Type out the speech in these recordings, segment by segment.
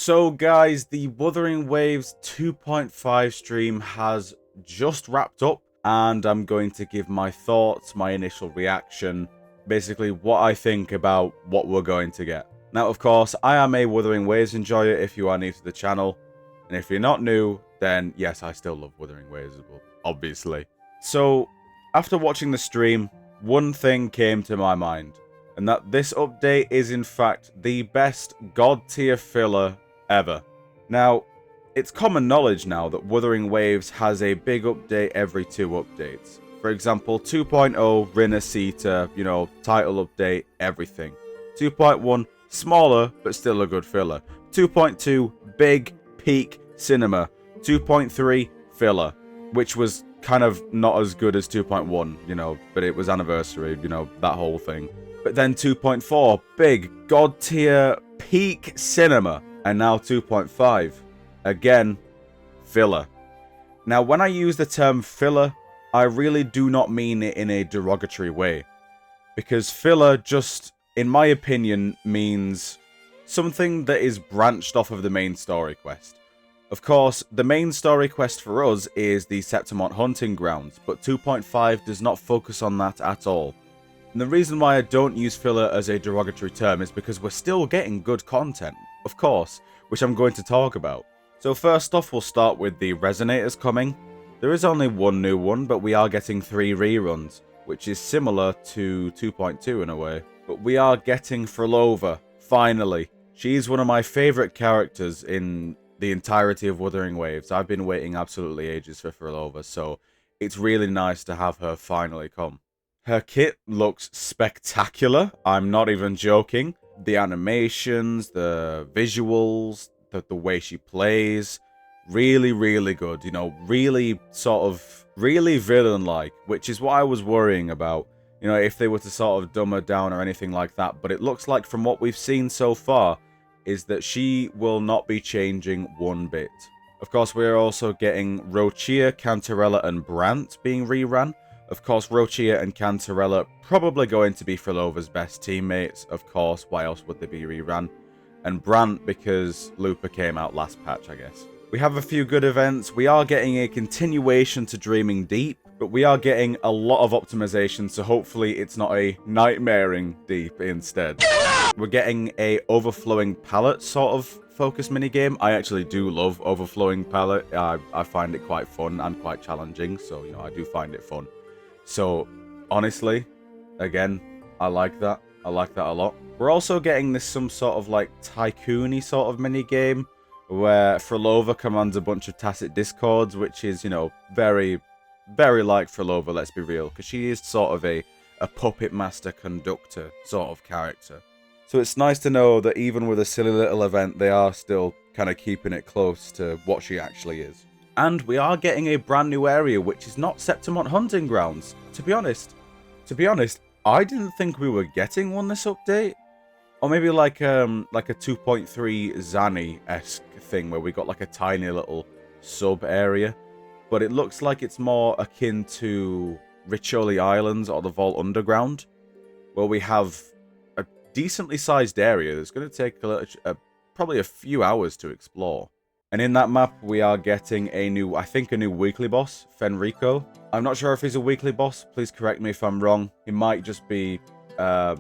So guys, the Wuthering Waves 2.5 stream has just wrapped up, and I'm going to give my thoughts, my initial reaction, basically what I think about what we're going to get. Now, of course, I am a Wuthering Waves enjoyer if you are new to the channel, and if you're not new, then yes, I still love Wuthering Waves as well, obviously. So, after watching the stream, one thing came to my mind, and that this update is in fact the best god tier filler ever. Now, it's common knowledge now that Wuthering Waves has a big update every 2 updates. For example, 2.0, Rinasita, title update, everything. 2.1, smaller, but still a good filler. 2.2, big, peak, cinema. 2.3, filler, which was kind of not as good as 2.1, but it was anniversary, that whole thing. But then 2.4, big, god tier, peak cinema. And now 2.5, again, filler. Now, when I use the term filler, I really do not mean it in a derogatory way. Because filler just, in my opinion, means something that is branched off of the main story quest. Of course, the main story quest for us is the Septimont Hunting Grounds, but 2.5 does not focus on that at all. And the reason why I don't use filler as a derogatory term is because we're still getting good content, of course, which I'm going to talk about. So first off, we'll start with the resonators coming. There is only one new one, but we are getting 3 reruns, which is similar to 2.2 in a way. But we are getting FILLER, finally. She's one of my favourite characters in the entirety of Wuthering Waves. I've been waiting absolutely ages for FILLER, so it's really nice to have her finally come. Her kit looks spectacular, I'm not even joking. The animations, the visuals, the way she plays, really, really good. Really really villain-like, which is what I was worrying about. If they were to sort of dumb her down or anything like that. But it looks like from what we've seen so far, is that she will not be changing one bit. Of course, we're also getting Rochia, Cantarella, and Brant being rerun. Of course, Rochia and Cantarella probably going to be FILLER's best teammates. Of course, why else would they be rerun? And Brant because Looper came out last patch, I guess. We have a few good events. We are getting a continuation to Dreaming Deep, but we are getting a lot of optimization, so hopefully it's not a nightmaring deep instead. We're getting a overflowing palette sort of focus minigame. I actually do love overflowing palette. I find it quite fun and quite challenging, so I do find it fun. So, honestly, again, I like that. I like that a lot. We're also getting some sort of like tycoon-y sort of minigame where FILLER commands a bunch of tacit discords, which is, very, very like FILLER, let's be real, because she is sort of a puppet master conductor sort of character. So it's nice to know that even with a silly little event, they are still kind of keeping it close to what she actually is. And we are getting a brand new area, which is not Septimont Hunting Grounds. To be honest, I didn't think we were getting one this update. Or maybe like a 2.3 Zanny-esque thing where we got like a tiny little sub area. But it looks like it's more akin to Riccioli Islands or the Vault Underground, where we have a decently sized area that's going to take probably a few hours to explore. And in that map, we are getting a new weekly boss, Fenrico. I'm not sure if he's a weekly boss. Please correct me if I'm wrong. He might just be, a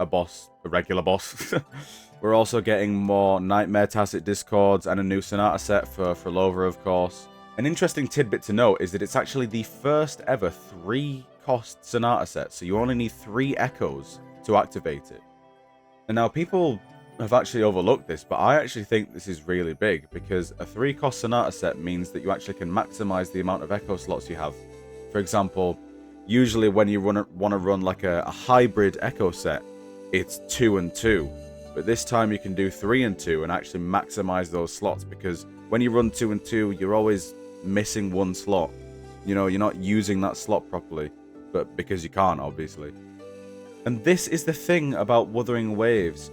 boss, a regular boss. We're also getting more Nightmare Tacit Discords and a new Sonata set for FILLER, of course. An interesting tidbit to note is that it's actually the first ever 3-cost Sonata set, so you only need 3 echoes to activate it. And now people have actually overlooked this, but I actually think this is really big, because a 3-cost Sonata set means that you actually can maximize the amount of echo slots you have. For example, usually when you want to run like a hybrid echo set, it's 2 and 2. But this time you can do 3 and 2 and actually maximize those slots, because when you run 2 and 2, you're always missing one slot. You're not using that slot properly, but because you can't, obviously. And this is the thing about Wuthering Waves.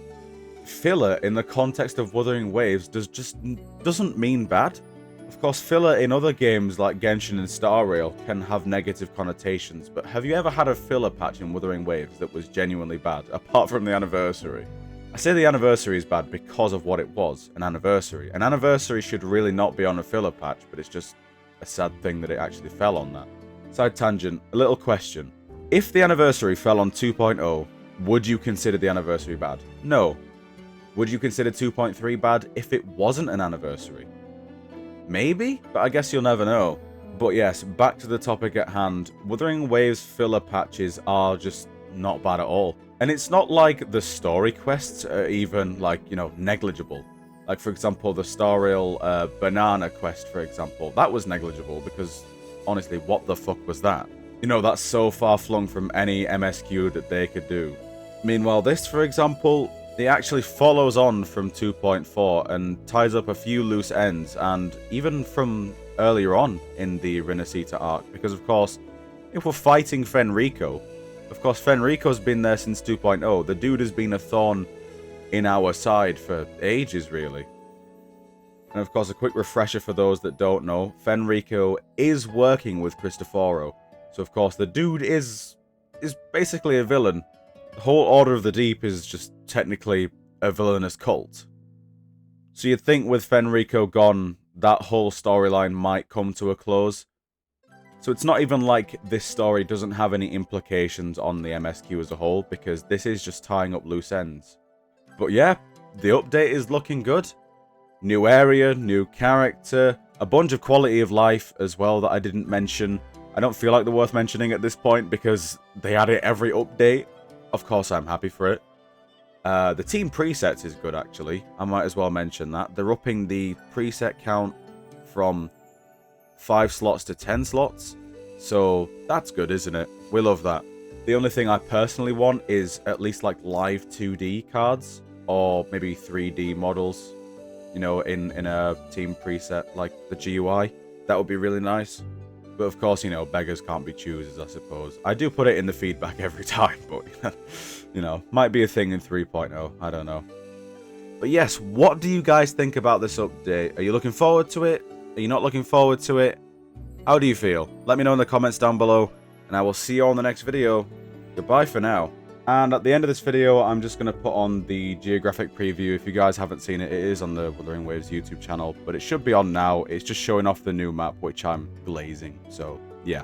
Filler in the context of Wuthering Waves doesn't mean bad. Of course, filler in other games like Genshin and Star Rail can have negative connotations, but have you ever had a filler patch in Wuthering Waves that was genuinely bad, apart from the anniversary? I say the anniversary is bad because of what it was, an anniversary. An anniversary should really not be on a filler patch, but it's just a sad thing that it actually fell on that. Side tangent, a little question. If the anniversary fell on 2.0, would you consider the anniversary bad? No. Would you consider 2.3 bad if it wasn't an anniversary? Maybe, but I guess you'll never know. But yes, back to the topic at hand. Wuthering Waves filler patches are just not bad at all. And it's not like the story quests are even, like, you know, negligible. Like, for example, the Starrail Banana quest, for example. That was negligible because, honestly, what the fuck was that? You know, that's so far flung from any MSQ that they could do. Meanwhile, this, for example, it actually follows on from 2.4 and ties up a few loose ends, and even from earlier on in the Renacita arc, because, of course, if we're fighting Fenrico, of course, Fenrico's been there since 2.0. The dude has been a thorn in our side for ages, really. And, of course, a quick refresher for those that don't know, Fenrico is working with Cristoforo. So, of course, the dude is basically a villain. The whole Order of the Deep is just technically a villainous cult. So you'd think with Fenrico gone, that whole storyline might come to a close. So it's not even like this story doesn't have any implications on the MSQ as a whole, because this is just tying up loose ends. But yeah, the update is looking good. New area, new character, a bunch of quality of life as well that I didn't mention. I don't feel like they're worth mentioning at this point because they add it every update. Of course, I'm happy for it. The team presets is good, actually. I might as well mention that. They're upping the preset count from 5 slots to 10 slots. So that's good, isn't it? We love that. The only thing I personally want is at least like live 2D cards or maybe 3D models, you know, in a team preset like the GUI. That would be really nice. But of course, you know, beggars can't be choosers, I suppose. I do put it in the feedback every time, but, you know, might be a thing in 3.0. I don't know. But yes, what do you guys think about this update? Are you looking forward to it? Are you not looking forward to it? How do you feel? Let me know in the comments down below, and I will see you all in the next video. Goodbye for now. And at the end of this video, I'm just going to put on the geographic preview. If you guys haven't seen it, it is on the Wuthering Waves YouTube channel, but it should be on now. It's just showing off the new map, which I'm glazing. So, yeah.